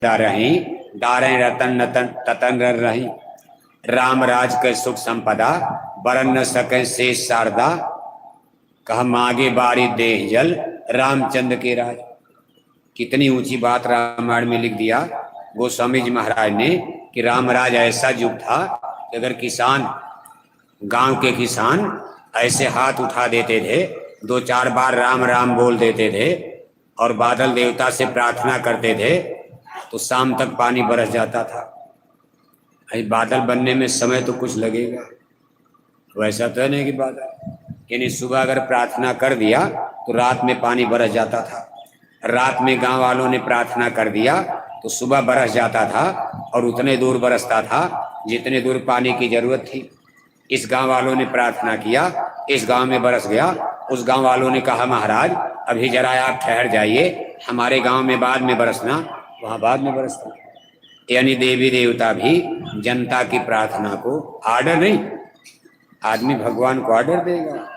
रही डारें रतन नतन ततन रही। राम राज के सुख संपदा बरन न सके शेष शारदा। कहा मांगे बारी देह जल रामचंद्र के राज। कितनी ऊंची बात रामायण में लिख दिया गोस्वामी जी महाराज ने कि रामराज ऐसा युग था कि अगर किसान, गांव के किसान ऐसे हाथ उठा देते थे, 2-4 बार राम राम बोल देते थे और बादल देवता से प्रार्थना करते थे तो शाम तक पानी बरस जाता था। अभी बादल बनने में समय तो कुछ लगेगा, वैसा तो नहीं कि बादल, यानी सुबह अगर प्रार्थना कर दिया तो रात में पानी बरस जाता था। रात में गांव वालों ने प्रार्थना कर दिया तो सुबह बरस जाता था और उतने दूर बरसता था जितने दूर पानी की जरूरत थी। इस गांव वालों ने प्रार्थना किया, इस गांव में बरस गया। उस गांव वालों ने कहा महाराज अभी जरा आप ठहर जाइए, हमारे गांव में बाद में बरसना, वहां बाद में बरसता। यानी देवी देवता भी जनता की प्रार्थना को, आर्डर नहीं, आदमी भगवान को आर्डर देगा,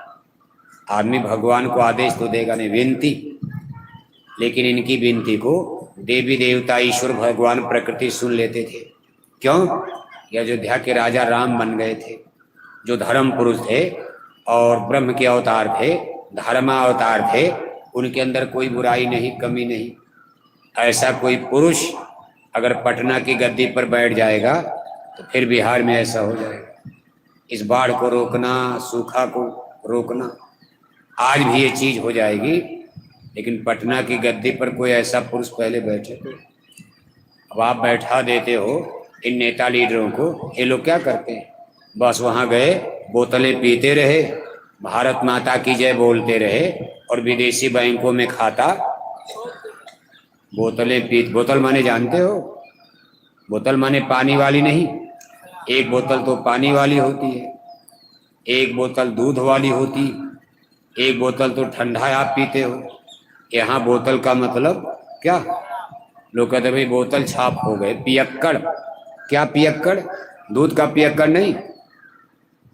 आदमी भगवान को आदेश तो देगा नहीं, विनती। लेकिन इनकी विनती को देवी देवता ईश्वर भगवान प्रकृति सुन लेते थे। क्यों? कि अयोध्या के राजा राम बन गए थे, जो धर्म पुरुष थे और ब्रह्म के अवतार थे, धर्मा अवतार थे। उनके अंदर कोई बुराई नहीं, कमी नहीं। ऐसा कोई पुरुष अगर पटना की गद्दी पर बैठ जाएगा तो फिर बिहार में ऐसा हो जाएगा। इस बाढ़ को रोकना, सूखा को रोकना, आज भी ये चीज हो जाएगी। लेकिन पटना की गद्दी पर कोई ऐसा पुरुष पहले बैठे थे। अब आप बैठा देते हो इन नेता लीडरों को, ये लोग क्या करते हैं? बस वहां गए, बोतलें पीते रहे, भारत माता की जय बोलते रहे और विदेशी बैंकों में खाता, बोतलें पी। बोतल माने जानते हो? बोतल माने पानी वाली नहीं, एक बोतल तो पानी वाली होती है, एक बोतल दूध वाली होती, एक बोतल तो ठंडा आप पीते हो। यहाँ बोतल का मतलब क्या? लोग कहते भाई बोतल छाप हो गए, पियक्कड़। क्या पियक्कड़? दूध का पियक्कड़ नहीं,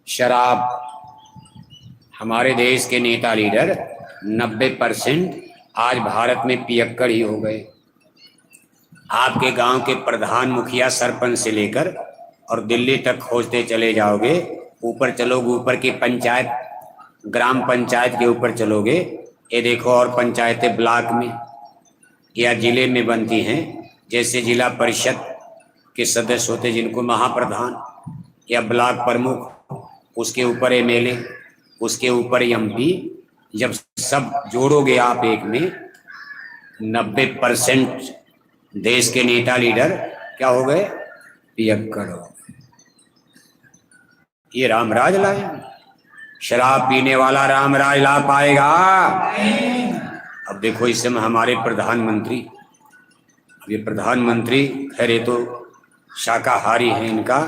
शराब। हमारे देश के नेता लीडर 90% आज भारत में पियक्कड़ ही हो गए। आपके गांव के प्रधान, मुखिया, सरपंच से लेकर और दिल्ली तक खोजते चले जाओगे, ऊपर चलोगे, ऊपर की पंचायत, ग्राम पंचायत के ऊपर चलोगे, ये देखो और पंचायतें ब्लॉक में या जिले में बनती हैं। जैसे जिला परिषद के सदस्य होते जिनको महाप्रधान या ब्लॉक प्रमुख, उसके ऊपर एमएलए, उसके ऊपर एमपी। जब सब जोड़ोगे आप एक में, 90% देश के नेता लीडर क्या हो गए? पियक्कड़ हो गए। ये रामराज लाएंगे? शराब पीने वाला रामराज ला पाएगा? अब देखो इस समय हमारे प्रधानमंत्री, अब ये प्रधानमंत्री खैर ये तो शाकाहारी है, इनका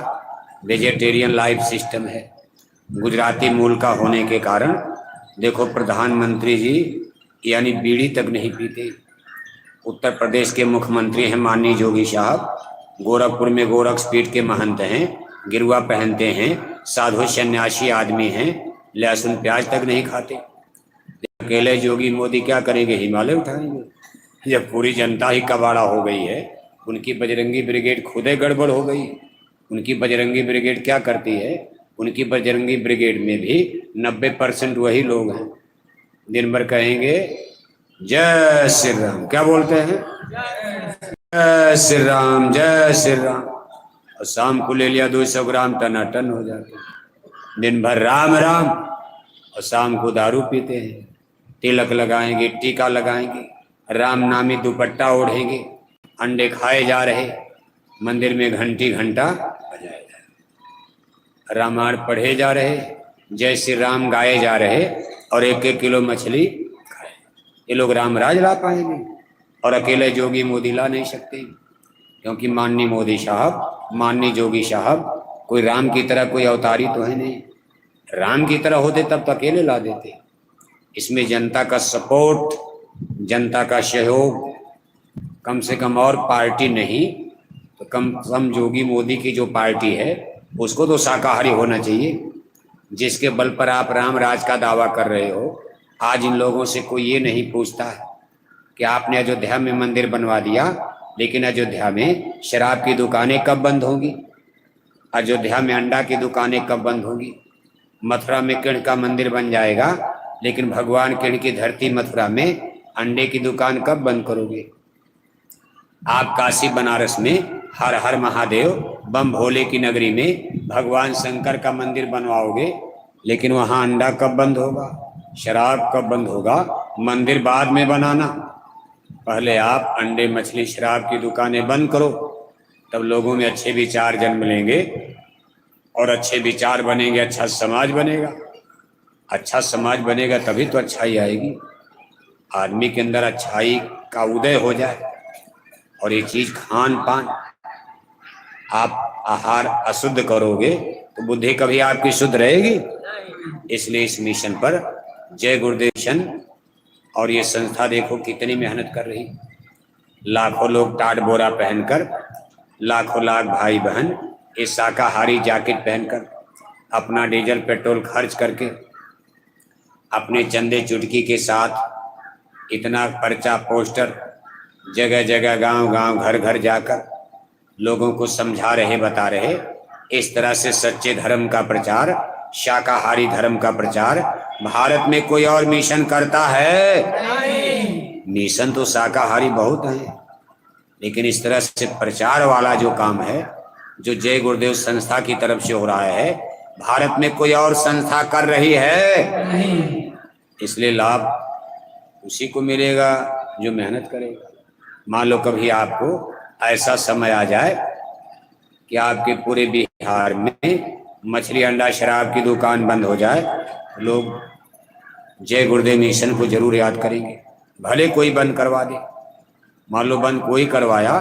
वेजिटेरियन लाइफ सिस्टम है, गुजराती मूल का होने के कारण देखो प्रधानमंत्री जी यानी बीड़ी तक नहीं पीते। उत्तर प्रदेश के मुख्यमंत्री हैं माननीय योगी साहब, गोरखपुर में गोरक्षपीठ के महंत हैं, गिरुआ पहनते हैं, साधु सन्यासी आदमी हैं, लहसुन प्याज तक नहीं खाते। अकेले योगी मोदी क्या करेंगे? हिमालय उठाएंगे। जब पूरी जनता ही कबाड़ा हो गई है, उनकी बजरंगी ब्रिगेड खुदे गड़बड़ हो गई। उनकी बजरंगी ब्रिगेड क्या करती है? उनकी बजरंगी ब्रिगेड में भी 90% वही लोग हैं, दिन भर कहेंगे जय श्री राम। क्या बोलते हैं? जय श्री राम, जय श्री राम। और शाम को ले लिया 200 ग्राम, टनाटन हो जाते हैं। दिन भर राम राम और शाम को दारू पीते हैं, तिलक लगाएंगे, टीका लगाएंगे, राम नामी दुपट्टा ओढ़ेंगे, अंडे खाए जा रहे, मंदिर में घंटी घंटा बजाए जा रहे, रामायण पढ़े जा रहे, जय श्री राम गाए जा रहे और 1-1 किलो मछली खाए। ये लोग रामराज ला पाएंगे? और अकेले जोगी मोदी ला नहीं सकते, क्योंकि माननीय मोदी साहब, माननीय जोगी साहब कोई राम की तरह कोई अवतारी तो है नहीं। राम की तरह होते तब तो अकेले ला देते। इसमें जनता का सपोर्ट, जनता का सहयोग, कम से कम और पार्टी नहीं तो कम से कम जोगी मोदी की जो पार्टी है उसको तो शाकाहारी होना चाहिए। जिसके बल पर आप राम राज का दावा कर रहे हो, आज इन लोगों से कोई ये नहीं पूछता है कि आपने अयोध्या में मंदिर बनवा दिया, लेकिन अयोध्या में शराब की दुकानें कब बंद होंगी? अयोध्या में अंडा की दुकानें कब बंद होंगी? मथुरा में कृष्ण का मंदिर बन जाएगा, लेकिन भगवान कृष्ण की धरती मथुरा में अंडे की दुकान कब बंद करोगे? आप काशी बनारस में हर हर महादेव बम भोले की नगरी में भगवान शंकर का मंदिर बनवाओगे, लेकिन वहां अंडा कब बंद होगा? शराब कब बंद होगा? मंदिर बाद में बनाना, पहले आप अंडे मछली शराब की दुकानें बंद करो, तब लोगों में अच्छे विचार जन्म लेंगे और अच्छे विचार बनेंगे, अच्छा समाज बनेगा। अच्छा समाज बनेगा तभी तो अच्छाई आएगी। आदमी के अंदर अच्छाई का उदय हो जाए। और ये चीज खान पान, आप आहार अशुद्ध करोगे तो बुद्धि कभी आपकी शुद्ध रहेगी? इसलिए इस मिशन पर जय गुरुदेव मिशन और ये संस्था देखो कितनी मेहनत कर रही। लाखों लोग टाट बोरा पहनकर, लाखों लाख भाई बहन ये शाकाहारी जैकेट पहनकर, अपना डीजल पेट्रोल खर्च करके, अपने चंदे चुटकी के साथ इतना पर्चा पोस्टर जगह जगह गांव गांव घर घर जाकर लोगों को समझा रहे, बता रहे। इस तरह से सच्चे धर्म का प्रचार, शाकाहारी धर्म का प्रचार भारत में कोई और मिशन करता है? नहीं। मिशन तो शाकाहारी बहुत हैं, लेकिन इस तरह से प्रचार वाला जो काम है, जो जय गुरुदेव संस्था की तरफ से हो रहा है, भारत में कोई और संस्था कर रही है? नहीं। इसलिए लाभ उसी को मिलेगा जो मेहनत करेगा। मान लो कभी आपको ऐसा समय आ जाए कि आपके पूरे बिहार में मछली अंडा शराब की दुकान बंद हो जाए, लोग जय गुरुदेव मिशन को जरूर याद करेंगे, भले कोई बंद करवा दे। मान लो बंद कोई करवाया,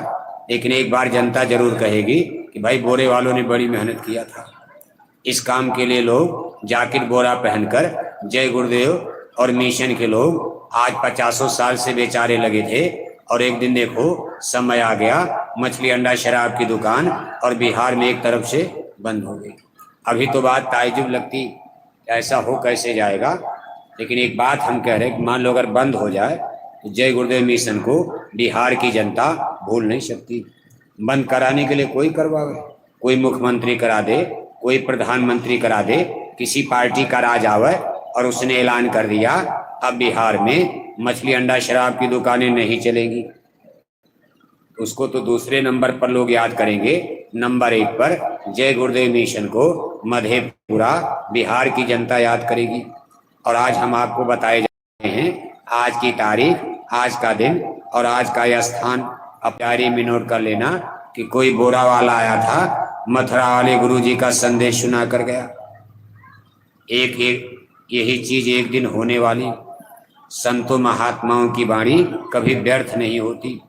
लेकिन एक बार जनता जरूर कहेगी कि भाई बोरे वालों ने बड़ी मेहनत किया था। इस काम के लिए लोग जैकेट बोरा पहनकर जय गुरुदेव और मिशन के लोग आज 50 साल से बेचारे लगे थे, और एक दिन देखो समय आ गया, मछली अंडा शराब की दुकान और बिहार में एक तरफ से बंद हो गई। अभी तो बात ताज्जुब लगती, ऐसा हो कैसे जाएगा। लेकिन एक बात हम कह रहे हैं, मान लो अगर बंद हो जाए तो जय गुरुदेव मिशन को बिहार की जनता भूल नहीं सकती। बंद कराने के लिए कोई करवावे, कोई मुख्यमंत्री करा दे, कोई प्रधानमंत्री करा दे, किसी पार्टी का राज आवे और उसने ऐलान कर दिया अब बिहार में मछली अंडा शराब की दुकानें नहीं चलेंगी, उसको तो दूसरे नंबर पर लोग याद करेंगे। नंबर 1 पर जय गुरुदेव मिशन को मधेपुरा बिहार की जनता याद करेगी। और आज हम आपको बताए जाते हैं, आज की तारीख, आज का दिन और आज का यह स्थान। अब डायरी में नोट कर लेना कि कोई बोरा वाला आया था, मथुरा वाले गुरुजी का संदेश सुना कर गया। एक यही चीज एक दिन होने वाली। संतों महात्माओं की वाणी कभी व्यर्थ नहीं होती।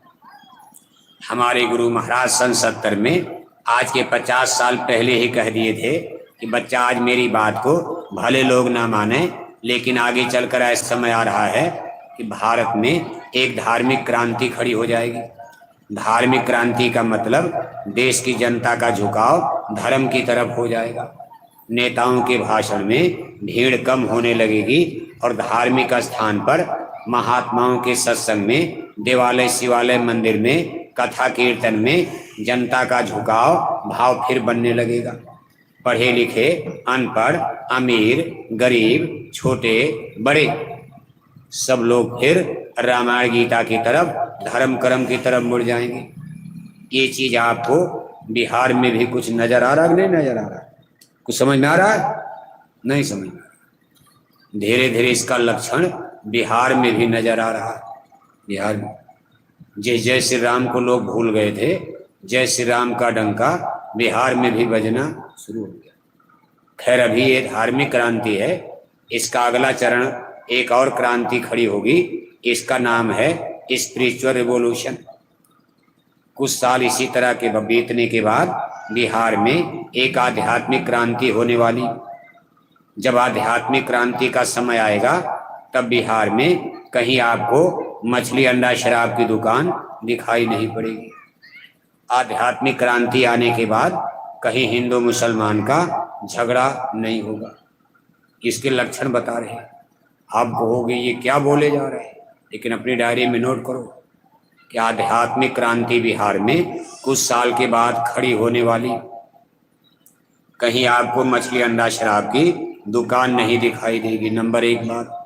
हमारे गुरु महाराज सन 70 में आज के 50 साल पहले ही कह दिए थे कि बच्चा आज मेरी बात को भले लोग ना माने, लेकिन आगे चलकर ऐसा समय आ रहा है कि भारत में एक धार्मिक क्रांति खड़ी हो जाएगी। धार्मिक क्रांति का मतलब देश की जनता का झुकाव धर्म की तरफ हो जाएगा। नेताओं के भाषण में भीड़ कम होने लगेगी और धार्मिक स्थान पर महात्माओं के सत्संग में, देवालय शिवालय मंदिर में, कथा कीर्तन में जनता का झुकाव भाव फिर बनने लगेगा। पढ़े लिखे, अनपढ़, अमीर, गरीब, छोटे बड़े सब लोग फिर रामायण गीता की तरफ, धर्म कर्म की तरफ मुड़ जाएंगे। ये चीज आपको बिहार में भी कुछ नजर आ रहा है? नहीं नजर आ रहा है? कुछ समझ में आ रहा है? नहीं समझ में। धीरे धीरे इसका लक्षण बिहार में भी नजर आ रहा है। बिहार में जय श्री राम को लोग भूल गए थे, जय श्री राम का डंका बिहार में भी बजना शुरू हो गया। खैर अभी ये धार्मिक क्रांति है, इसका अगला चरण एक और क्रांति खड़ी होगी, इसका नाम है स्पिरिचुअल रिवॉल्यूशन। कुछ साल इसी तरह के बीतने के बाद बिहार में एक आध्यात्मिक क्रांति होने वाली। जब आध्यात्मिक क्रांति का समय आएगा तब बिहार में कहीं आपको मछली अंडा शराब की दुकान दिखाई नहीं पड़ेगी। आध्यात्मिक क्रांति आने के बाद कहीं हिंदू मुसलमान का झगड़ा नहीं होगा। इसके लक्षण बता रहे हैं। आप कहोगे ये क्या बोले जा रहे हैं, लेकिन अपनी डायरी में नोट करो कि आध्यात्मिक क्रांति बिहार में कुछ साल के बाद खड़ी होने वाली। कहीं आपको मछली अंडा शराब की दुकान नहीं दिखाई देगी, नंबर 1 बात।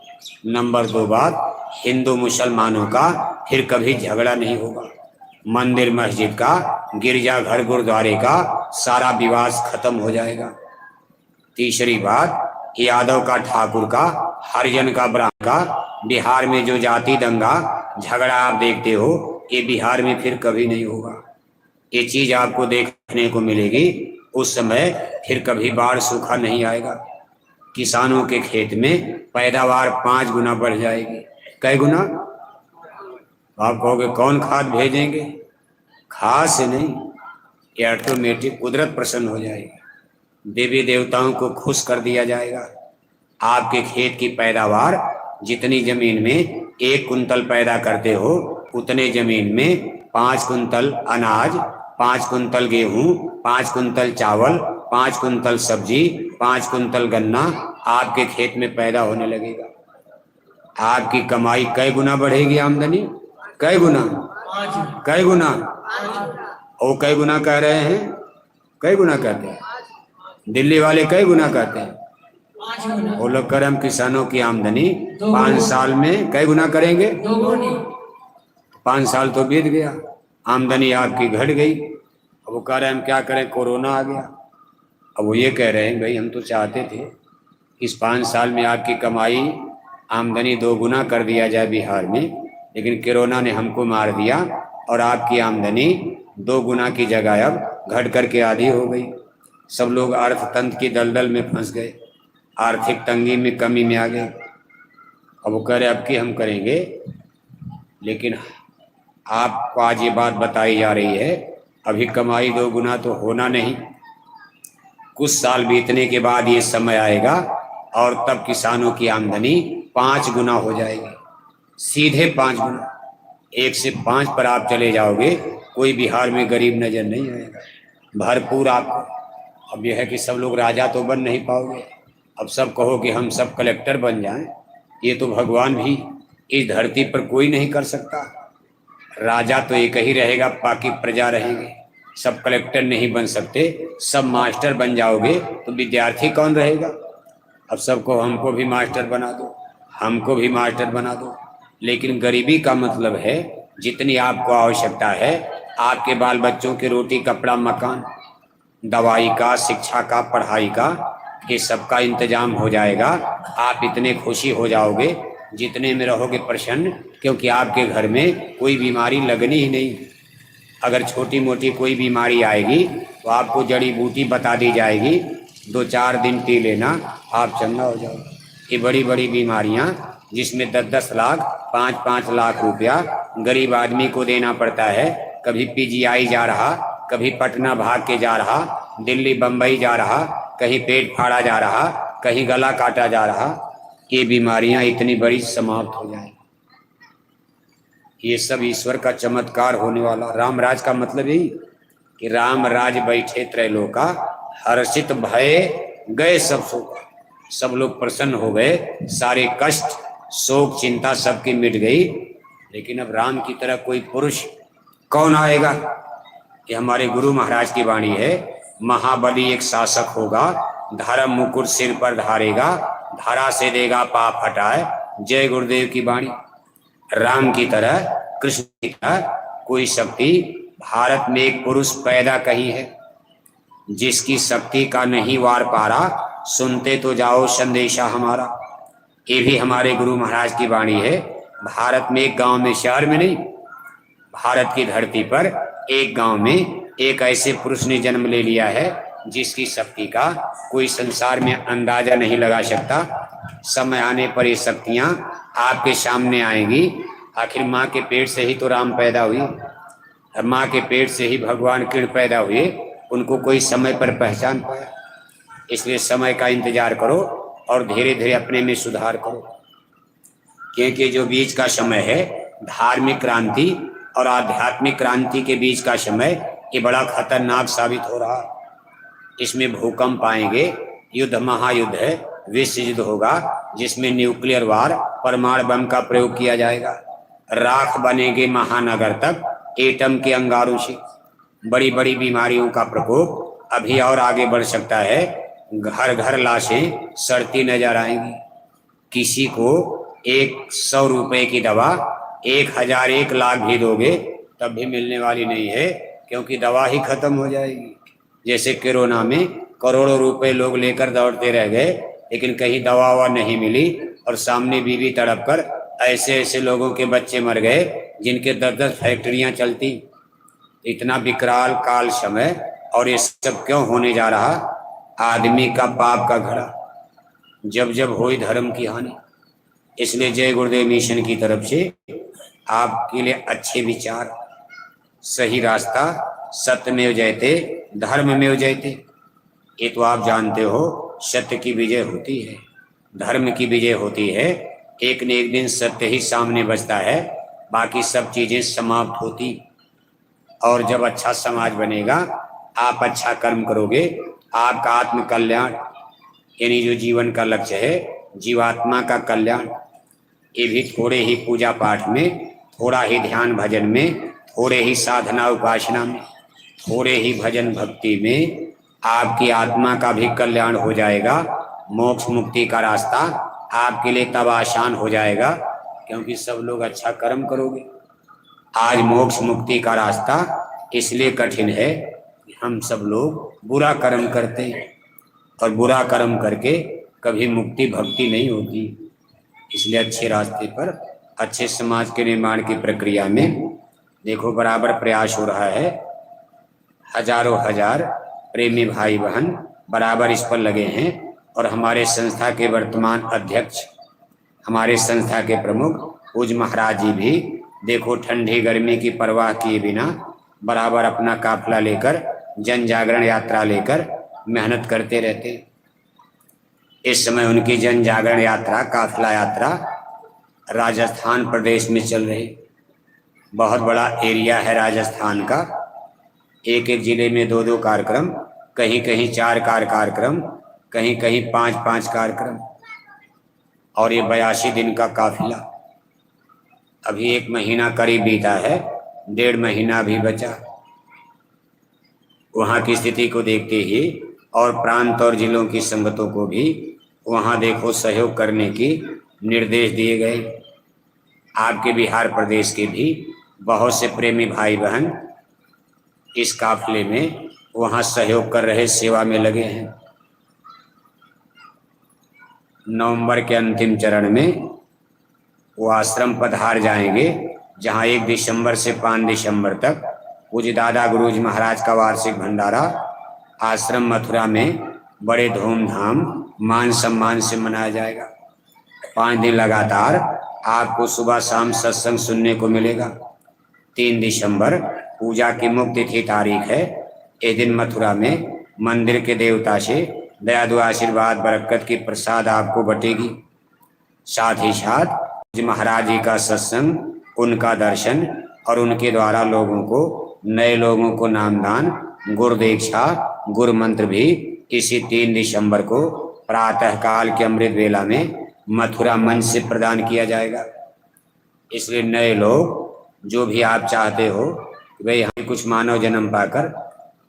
नंबर 2 बात, हिंदू मुसलमानों का फिर कभी झगड़ा नहीं होगा। मंदिर मस्जिद का, गिरजाघर गुरुद्वारे का सारा विवाद खत्म हो जाएगा। तीसरी बात, यादव का, ठाकुर का, हरिजन का, ब्राह्मण का, बिहार में जो जाति दंगा झगड़ा आप देखते हो, ये बिहार में फिर कभी नहीं होगा। ये चीज आपको देखने को मिलेगी। उस समय फिर कभी बाढ़ सूखा नहीं आएगा। किसानों के खेत में पैदावार 5 गुना बढ़ जाएगी। कै गुना? आप कहोगे कौन खाद भेजेंगे? खाद से नहीं, ये ऑटोमेटिक कुदरत प्रसन्न हो जाएगी। देवी देवताओं को खुश कर दिया जाएगा। आपके खेत की पैदावार जितनी जमीन में 1 कुंतल पैदा करते हो, उतने जमीन में 5 कुंतल अनाज, 5 कुंतल गेहूं, 5 कुंतल चावल, 5 कुंतल सब्जी, 5 कुंतल गन्ना आपके खेत में पैदा होने लगेगा। आपकी कमाई कै गुना बढ़ेगी? आमदनी कै गुना? कै गुना? वो कै गुना कह रहे हैं? कै गुना कहते हैं? दिल्ली वाले कै गुना कहते हैं? वो लोग करें हम किसानों की आमदनी 5 साल में कै गुना करेंगे? 5 साल तो बीत गया, आमदनी आपकी घट गई। अब वो कह रहे हैं हम क्या करें, कोरोना आ गया। अब वो ये कह रहे हैं भाई हम तो चाहते थे इस 5 साल में आपकी कमाई आमदनी 2 गुना कर दिया जाए बिहार में, लेकिन कोरोना ने हमको मार दिया और आपकी आमदनी 2 गुना की जगह अब घट करके आधी हो गई। सब लोग अर्थतंत्र की दलदल में फंस गए, आर्थिक तंगी में, कमी में आ गए। अब वो कह रहे अब की हम करेंगे, लेकिन आपको आज ये बात बताई जा रही है अभी कमाई 2 गुना तो होना नहीं। कुछ साल बीतने के बाद ये समय आएगा और तब किसानों की आमदनी 5 गुना हो जाएगी, सीधे 5 गुना। 1 से 5 पर आप चले जाओगे, कोई बिहार में गरीब नजर नहीं आएगा, भरपूर आपको। अब यह है कि सब लोग राजा तो बन नहीं पाओगे। अब सब कहो कि हम सब कलेक्टर बन जाएं, ये तो भगवान भी इस धरती पर कोई नहीं कर सकता। राजा तो एक ही रहेगा, बाकी प्रजा रहेंगे। सब कलेक्टर नहीं बन सकते, सब मास्टर बन जाओगे तो विद्यार्थी कौन रहेगा? अब सबको हमको भी मास्टर बना दो, हमको भी मास्टर बना दो। लेकिन गरीबी का मतलब है जितनी आपको आवश्यकता है, आपके बाल बच्चों के रोटी कपड़ा मकान, दवाई का, शिक्षा का, पढ़ाई का, ये सबका इंतजाम हो जाएगा। आप इतने खुशी हो जाओगे जितने में रहोगे प्रसन्न, क्योंकि आपके घर में कोई बीमारी लगनी ही नहीं। अगर छोटी मोटी कोई बीमारी आएगी तो आपको जड़ी बूटी बता दी जाएगी, 2-4 दिन पी लेना, आप चंगा हो जाओगे। ये बड़ी बड़ी बीमारियां जिसमें 10-10 लाख, 5-5 लाख रुपया गरीब आदमी को देना पड़ता है। कभी पीजीआई जा रहा, कभी पटना भाग के जा रहा, दिल्ली बम्बई जा रहा, कहीं पेट फाड़ा जा रहा, कहीं गला काटा जा रहा। ये बीमारियां इतनी बड़ी समाप्त हो जाए। ये सब ईश्वर का चमत्कार होने वाला। राम राज का मतलब यही कि राम राज बैठे त्रैलोका, हर्षित भय गए सब शोक। सब लोग प्रसन्न हो गए, सारे कष्ट, शोक, चिंता सबकी मिट गई। लेकिन अब राम की तरह कोई पुरुष कौन आएगा? ये हमारे गुरु महाराज की वाणी है। महाबली एक शासक होगा, धर्म मुकुट सिर पर धारेगा, धारा से देगा पाप हटाए। जय गुरुदेव की वाणी। राम की तरह, कृष्ण की तरह कोई शक्ति भारत में एक पुरुष पैदा कहीं है जिसकी शक्ति का नहीं वार पारा। सुनते तो जाओ संदेशा हमारा। ये भी हमारे गुरु महाराज की वाणी है। भारत में एक गांव में, शहर में नहीं, भारत की धरती पर एक गांव में एक ऐसे पुरुष ने जन्म ले लिया है जिसकी शक्ति का कोई संसार में अंदाजा नहीं लगा सकता। समय आने पर ये शक्तियां आपके सामने आएंगी। आखिर माँ के पेट से ही तो राम पैदा हुई, और माँ के पेट से ही भगवान कृष्ण पैदा हुए। उनको कोई समय पर पहचान पाया। इसलिए समय का इंतजार करो और धीरे धीरे अपने में सुधार करो, क्योंकि जो बीच का समय है धार्मिक क्रांति और आध्यात्मिक क्रांति के बीच का समय, ये बड़ा खतरनाक साबित हो रहा है। इसमें भूकंप आएंगे, युद्ध, महायुद्ध है, विश्व युद्ध होगा जिसमें न्यूक्लियर वार, परमाणु बम का प्रयोग किया जाएगा। राख बनेंगे महानगर तक एटम के अंगारों से। बड़ी बड़ी बीमारियों का प्रकोप अभी और आगे बढ़ सकता है। घर घर लाशें सड़ती नजर आएंगी। किसी को 100 रुपए की दवा 1000 1 लाख भी दोगे तब भी मिलने वाली नहीं है, क्योंकि दवा ही खत्म हो जाएगी। जैसे कोरोना में करोड़ों रुपए लोग लेकर दौड़ते रह गए, लेकिन कहीं दवा ववा नहीं मिली, और सामने बीवी तड़प कर ऐसे ऐसे लोगों के बच्चे मर गए जिनके 10-10 फैक्ट्रियां चलती। इतना विकराल काल समय, और ये सब क्यों होने जा रहा? आदमी का पाप का घड़ा, जब जब हुई धर्म की हानि। इसलिए जय गुरुदेव मिशन की तरफ से आपके लिए अच्छे विचार, सही रास्ता, सत्यमेव जयते धर्ममेव जयते। ये तो आप जानते हो, सत्य की विजय होती है, धर्म की विजय होती है। एक न एक दिन सत्य ही सामने बचता है, बाकी सब चीजें समाप्त होती। और जब अच्छा समाज बनेगा, आप अच्छा कर्म करोगे, आपका आत्म कल्याण यानी जो जीवन का लक्ष्य है, जीवात्मा का कल्याण, ये भी थोड़े ही पूजा पाठ में, थोड़ा ही ध्यान भजन में, थोड़े ही साधना उपासना में, थोड़े ही भजन भक्ति में आपकी आत्मा का भी कल्याण हो जाएगा। मोक्ष मुक्ति का रास्ता आपके लिए तब आसान हो जाएगा, क्योंकि सब लोग अच्छा कर्म करोगे। आज मोक्ष मुक्ति का रास्ता इसलिए कठिन है कि हम सब लोग बुरा कर्म करते हैं, और बुरा कर्म करके कभी मुक्ति भक्ति नहीं होती। इसलिए अच्छे रास्ते पर, अच्छे समाज के निर्माण की प्रक्रिया में देखो बराबर प्रयास हो रहा है। हजारों हजार प्रेमी भाई बहन बराबर इस पर लगे हैं, और हमारे संस्था के वर्तमान अध्यक्ष, हमारे संस्था के प्रमुख पूज्य महाराज जी भी देखो ठंडी गर्मी की परवाह किए बिना बराबर अपना काफिला लेकर, जन जागरण यात्रा लेकर मेहनत करते रहते। इस समय उनकी जन जागरण यात्रा, काफिला यात्रा राजस्थान प्रदेश में चल रही। बहुत बड़ा एरिया है राजस्थान का। एक एक जिले में 2-2 कार्यक्रम, कहीं कहीं 4 कार्यक्रम, कहीं कहीं 5-5 कार्यक्रम, और ये 82 दिन का काफिला। अभी 1 महीना करीब बीता है, 1.5 महीना भी बचा। वहाँ की स्थिति को देखते ही, और प्रांत और जिलों की संगतों को भी वहाँ देखो सहयोग करने की निर्देश दिए गए। आपके बिहार प्रदेश के भी बहुत से प्रेमी भाई बहन इस काफिले में वहाँ सहयोग कर रहे, सेवा में लगे हैं। नवंबर के अंतिम चरण में वो आश्रम पधार जाएंगे, जहाँ 1 दिसंबर से 5 दिसंबर तक पूज्य दादा गुरुजी महाराज का वार्षिक भंडारा आश्रम मथुरा में बड़े धूमधाम मान सम्मान से मनाया जाएगा। 5 दिन लगातार आपको सुबह शाम सत्संग सुनने को मिलेगा। 3 दिसंबर पूजा की मुख्य तिथि तारीख है। इस दिन मथुरा में मंदिर के देवता से दया दुआ आशीर्वाद बरकत की प्रसाद आपको बटेगी। साथ ही साथ महाराज जी का सत्संग, उनका दर्शन, और उनके द्वारा लोगों को, नए लोगों को नामदान, गुरु दीक्षा, गुरु मंत्र भी इसी 3 दिसंबर को प्रातःकाल के अमृत वेला में मथुरा मंच से प्रदान किया जाएगा। इसलिए नए लोग जो भी आप चाहते हो कि भाई हम कुछ मानव जन्म पाकर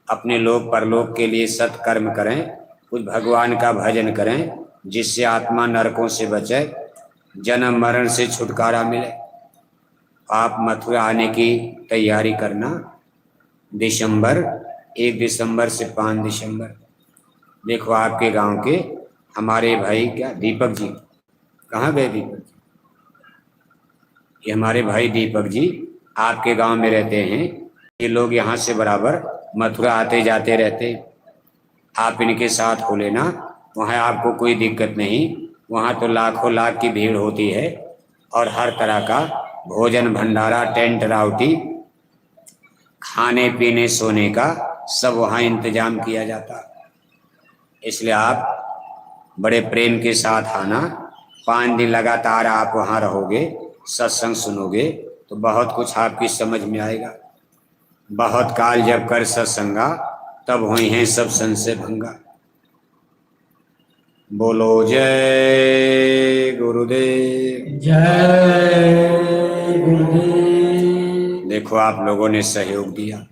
अपने लोक परलोक के लिए सत्कर्म करें, कुछ भगवान का भजन करें, जिससे आत्मा नरकों से बचे, जन्म मरण से छुटकारा मिले, आप मथुरा आने की तैयारी करना। 1 दिसंबर से 5 दिसंबर। देखो आपके गांव के हमारे भाई क्या दीपक जी, कहाँ गए दीपक जी? ये हमारे भाई दीपक जी आपके गांव में रहते हैं। ये लोग यहाँ से बराबर मथुरा आते जाते रहते। आप इनके साथ हो लेना, वहाँ आपको कोई दिक्कत नहीं। वहाँ तो लाखों लाख की भीड़ होती है, और हर तरह का भोजन भंडारा, टेंट राउटी, खाने पीने सोने का सब वहाँ इंतजाम किया जाता। इसलिए आप बड़े प्रेम के साथ आना। 5 दिन लगातार आप वहाँ रहोगे, सत्संग सुनोगे, तो बहुत कुछ आपकी समझ में आएगा। बहुत काल जब कर सत्संगा, तब हुई हैं सब संशय भंगा। बोलो जय गुरुदेव। जय गुरुदेव। देखो आप लोगों ने सहयोग दिया।